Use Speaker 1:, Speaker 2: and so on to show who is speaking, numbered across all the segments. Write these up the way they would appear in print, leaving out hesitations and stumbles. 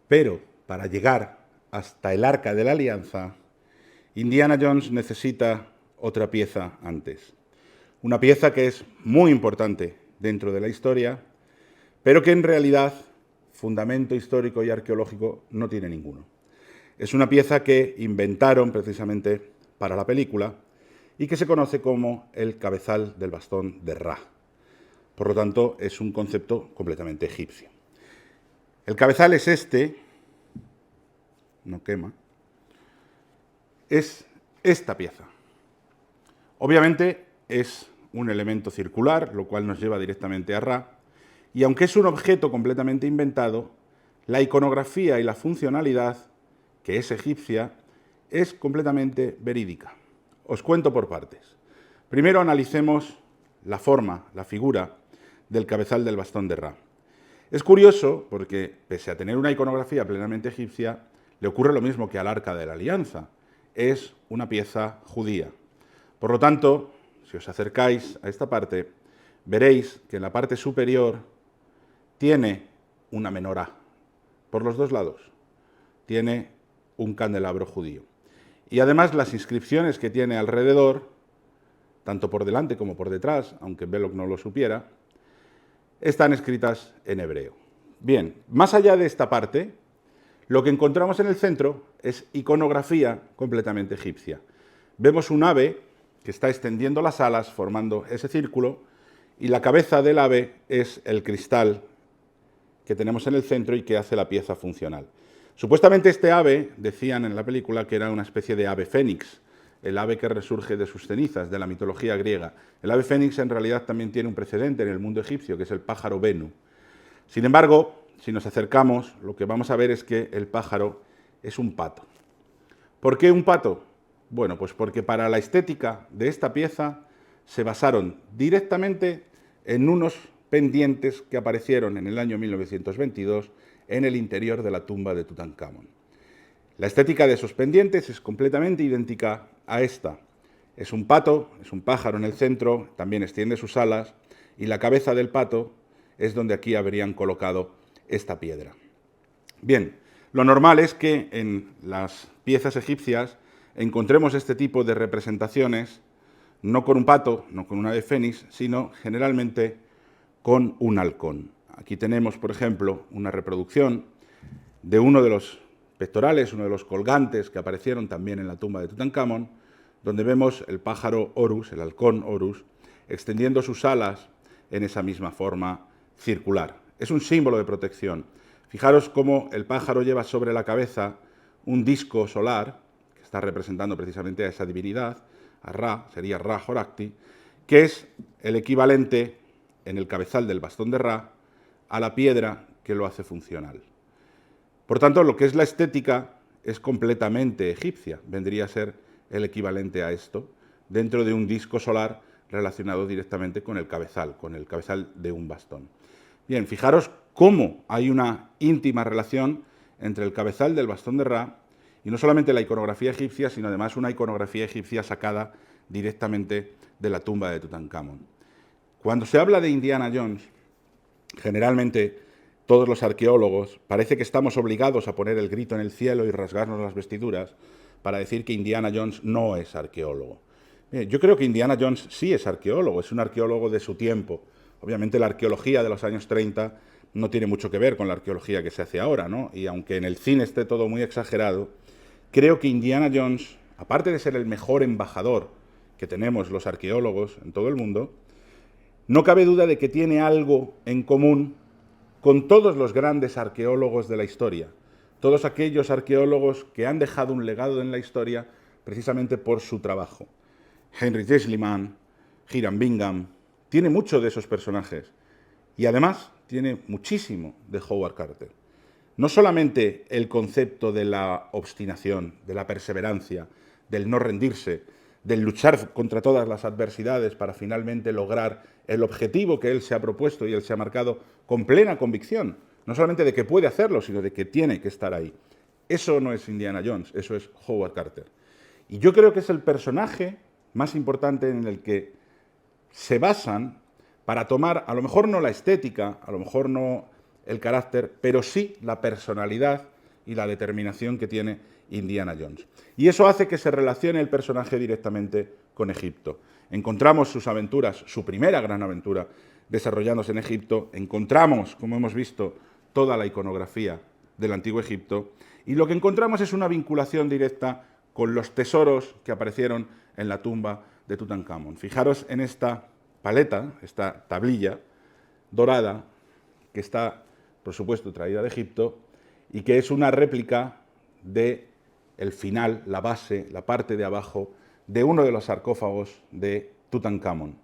Speaker 1: Pero para llegar hasta el Arca de la Alianza, Indiana Jones necesita otra pieza antes. Una pieza que es muy importante dentro de la historia, pero que en realidad fundamento histórico y arqueológico no tiene ninguno. Es una pieza que inventaron precisamente para la película y que se conoce como el cabezal del bastón de Ra. Por lo tanto, es un concepto completamente egipcio. El cabezal es este, no quema, es esta pieza. Obviamente es un elemento circular, lo cual nos lleva directamente a Ra, y aunque es un objeto completamente inventado, la iconografía y la funcionalidad, que es egipcia, es completamente verídica. Os cuento por partes. Primero analicemos la forma, la figura del cabezal del bastón de Ra. Es curioso porque, pese a tener una iconografía plenamente egipcia, le ocurre lo mismo que al Arca de la Alianza. Es una pieza judía. Por lo tanto, si os acercáis a esta parte, veréis que en la parte superior tiene una menorá por los dos lados. Tiene un candelabro judío. Y además las inscripciones que tiene alrededor, tanto por delante como por detrás, aunque Belloc no lo supiera, están escritas en hebreo. Bien, más allá de esta parte, lo que encontramos en el centro es iconografía completamente egipcia. Vemos un ave que está extendiendo las alas formando ese círculo y la cabeza del ave es el cristal que tenemos en el centro y que hace la pieza funcional. Supuestamente este ave, decían en la película, que era una especie de ave fénix, el ave que resurge de sus cenizas, de la mitología griega. El ave fénix en realidad también tiene un precedente en el mundo egipcio, que es el pájaro Benu. Sin embargo, si nos acercamos, lo que vamos a ver es que el pájaro es un pato. ¿Por qué un pato? Bueno, pues porque para la estética de esta pieza se basaron directamente en unos pendientes que aparecieron en el año 1922 en el interior de la tumba de Tutankamón. La estética de esos pendientes es completamente idéntica a esta. Es un pato, es un pájaro en el centro, también extiende sus alas, y la cabeza del pato es donde aquí habrían colocado esta piedra. Bien, lo normal es que en las piezas egipcias encontremos este tipo de representaciones, no con un pato, no con una ave fénix, sino generalmente con un halcón. Aquí tenemos, por ejemplo, una reproducción de uno de los pectorales, uno de los colgantes que aparecieron también en la tumba de Tutankamón, donde vemos el pájaro Horus, el halcón Horus, extendiendo sus alas en esa misma forma circular. Es un símbolo de protección. Fijaros cómo el pájaro lleva sobre la cabeza un disco solar, que está representando precisamente a esa divinidad, a Ra, sería Ra Horakti, que es el equivalente en el cabezal del bastón de Ra a la piedra que lo hace funcional. Por tanto, lo que es la estética es completamente egipcia, vendría a ser el equivalente a esto, dentro de un disco solar relacionado directamente con el cabezal de un bastón. Bien, fijaros cómo hay una íntima relación entre el cabezal del bastón de Ra y no solamente la iconografía egipcia, sino además una iconografía egipcia sacada directamente de la tumba de Tutankamón. Cuando se habla de Indiana Jones, generalmente todos los arqueólogos parece que estamos obligados a poner el grito en el cielo y rasgarnos las vestiduras para decir que Indiana Jones no es arqueólogo. Yo creo que Indiana Jones sí es arqueólogo, es un arqueólogo de su tiempo. Obviamente la arqueología de los años 30 no tiene mucho que ver con la arqueología que se hace ahora, ¿no? Y aunque en el cine esté todo muy exagerado, creo que Indiana Jones, aparte de ser el mejor embajador que tenemos los arqueólogos en todo el mundo, no cabe duda de que tiene algo en común con todos los grandes arqueólogos de la historia, todos aquellos arqueólogos que han dejado un legado en la historia precisamente por su trabajo. Heinrich Schliemann, Hiram Bingham, tiene mucho de esos personajes y además tiene muchísimo de Howard Carter. No solamente el concepto de la obstinación, de la perseverancia, del no rendirse, del luchar contra todas las adversidades para finalmente lograr el objetivo que él se ha propuesto y él se ha marcado con plena convicción, no solamente de que puede hacerlo, sino de que tiene que estar ahí. Eso no es Indiana Jones, eso es Howard Carter. Y yo creo que es el personaje más importante en el que se basan para tomar, a lo mejor no la estética, a lo mejor no el carácter, pero sí la personalidad y la determinación que tiene Indiana Jones. Y eso hace que se relacione el personaje directamente con Egipto. Encontramos sus aventuras, su primera gran aventura, desarrollándose en Egipto. Encontramos, como hemos visto, toda la iconografía del Antiguo Egipto. Y lo que encontramos es una vinculación directa con los tesoros que aparecieron en la tumba de Tutankamón. Fijaros en esta paleta, esta tablilla dorada, que está, por supuesto, traída de Egipto, y que es una réplica de el final, la base, la parte de abajo de uno de los sarcófagos de Tutankamón.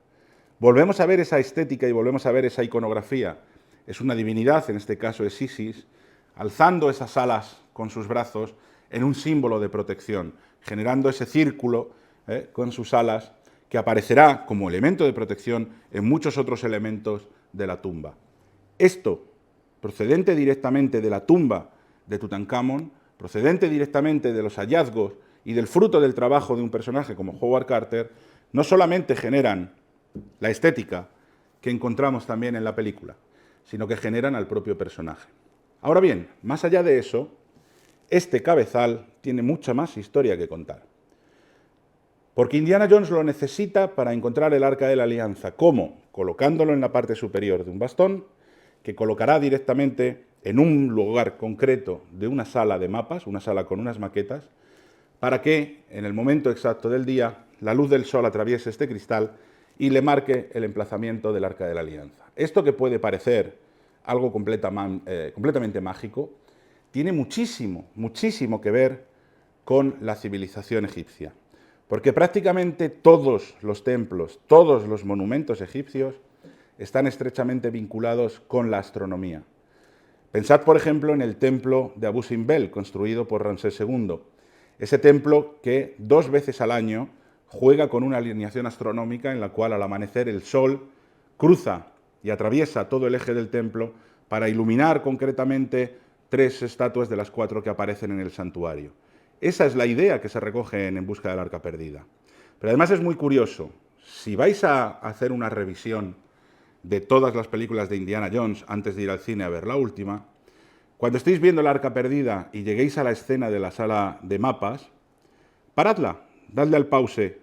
Speaker 1: Volvemos a ver esa estética y volvemos a ver esa iconografía. Es una divinidad, en este caso es Isis, alzando esas alas con sus brazos en un símbolo de protección, generando ese círculo con sus alas que aparecerá como elemento de protección en muchos otros elementos de la tumba. Esto, procedente directamente de la tumba de Tutankamón, procedente directamente de los hallazgos y del fruto del trabajo de un personaje como Howard Carter, no solamente generan la estética que encontramos también en la película, sino que generan al propio personaje. Ahora bien, más allá de eso, este cabezal tiene mucha más historia que contar. Porque Indiana Jones lo necesita para encontrar el Arca de la Alianza. ¿Cómo? Colocándolo en la parte superior de un bastón, que colocará directamente en un lugar concreto de una sala de mapas, una sala con unas maquetas, para que en el momento exacto del día la luz del sol atraviese este cristal y le marque el emplazamiento del Arca de la Alianza. Esto que puede parecer algo completamente mágico, tiene muchísimo que ver con la civilización egipcia. Porque prácticamente todos los templos, todos los monumentos egipcios están estrechamente vinculados con la astronomía. Pensad, por ejemplo, en el templo de Abu Simbel, construido por Ramsés II. Ese templo que 2 veces al año juega con una alineación astronómica en la cual al amanecer el sol cruza y atraviesa todo el eje del templo para iluminar concretamente 3 estatuas de las 4 que aparecen en el santuario. Esa es la idea que se recoge en Busca del Arca Perdida. Pero además es muy curioso, si vais a hacer una revisión de todas las películas de Indiana Jones antes de ir al cine a ver la última, cuando estéis viendo el Arca Perdida y lleguéis a la escena de la sala de mapas, paradla, dadle al pause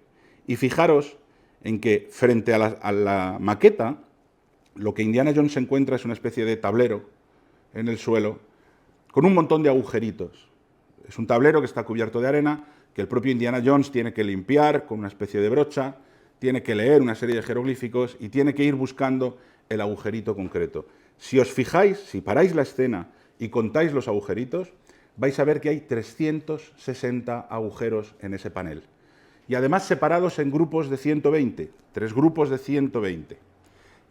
Speaker 1: y fijaros en que frente a la maqueta, lo que Indiana Jones encuentra es una especie de tablero en el suelo con un montón de agujeritos. Es un tablero que está cubierto de arena, que el propio Indiana Jones tiene que limpiar con una especie de brocha, tiene que leer una serie de jeroglíficos y tiene que ir buscando el agujerito concreto. Si os fijáis, si paráis la escena y contáis los agujeritos, vais a ver que hay 360 agujeros en ese panel. Y además separados en grupos de 120, 3 grupos de 120.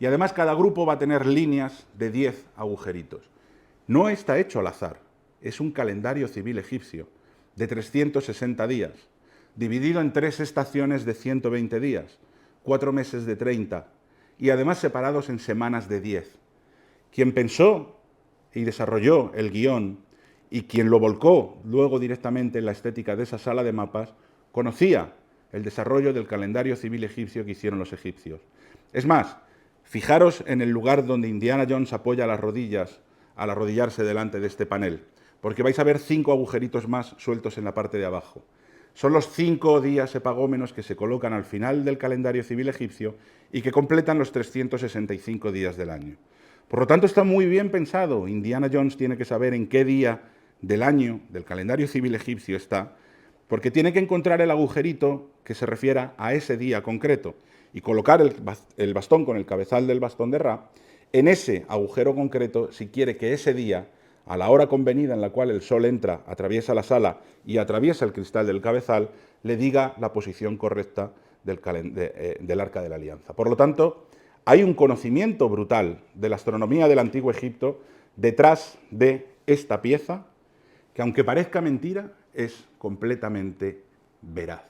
Speaker 1: Y además cada grupo va a tener líneas de 10 agujeritos. No está hecho al azar, es un calendario civil egipcio de 360 días, dividido en 3 estaciones de 120 días, 4 meses de 30, y además separados en semanas de 10. Quien pensó y desarrolló el guión y quien lo volcó luego directamente en la estética de esa sala de mapas, conocía el desarrollo del calendario civil egipcio que hicieron los egipcios. Es más, fijaros en el lugar donde Indiana Jones apoya las rodillas al arrodillarse delante de este panel, porque vais a ver 5 agujeritos más sueltos en la parte de abajo. Son los 5 días epagómenos que se colocan al final del calendario civil egipcio y que completan los 365 días del año. Por lo tanto, está muy bien pensado. Indiana Jones tiene que saber en qué día del año del calendario civil egipcio está, porque tiene que encontrar el agujerito que se refiera a ese día concreto y colocar el bastón con el cabezal del bastón de Ra en ese agujero concreto si quiere que ese día, a la hora convenida en la cual el sol entra, atraviesa la sala y atraviesa el cristal del cabezal, le diga la posición correcta del Arca de la Alianza. Por lo tanto, hay un conocimiento brutal de la astronomía del Antiguo Egipto detrás de esta pieza, que aunque parezca mentira, es completamente veraz.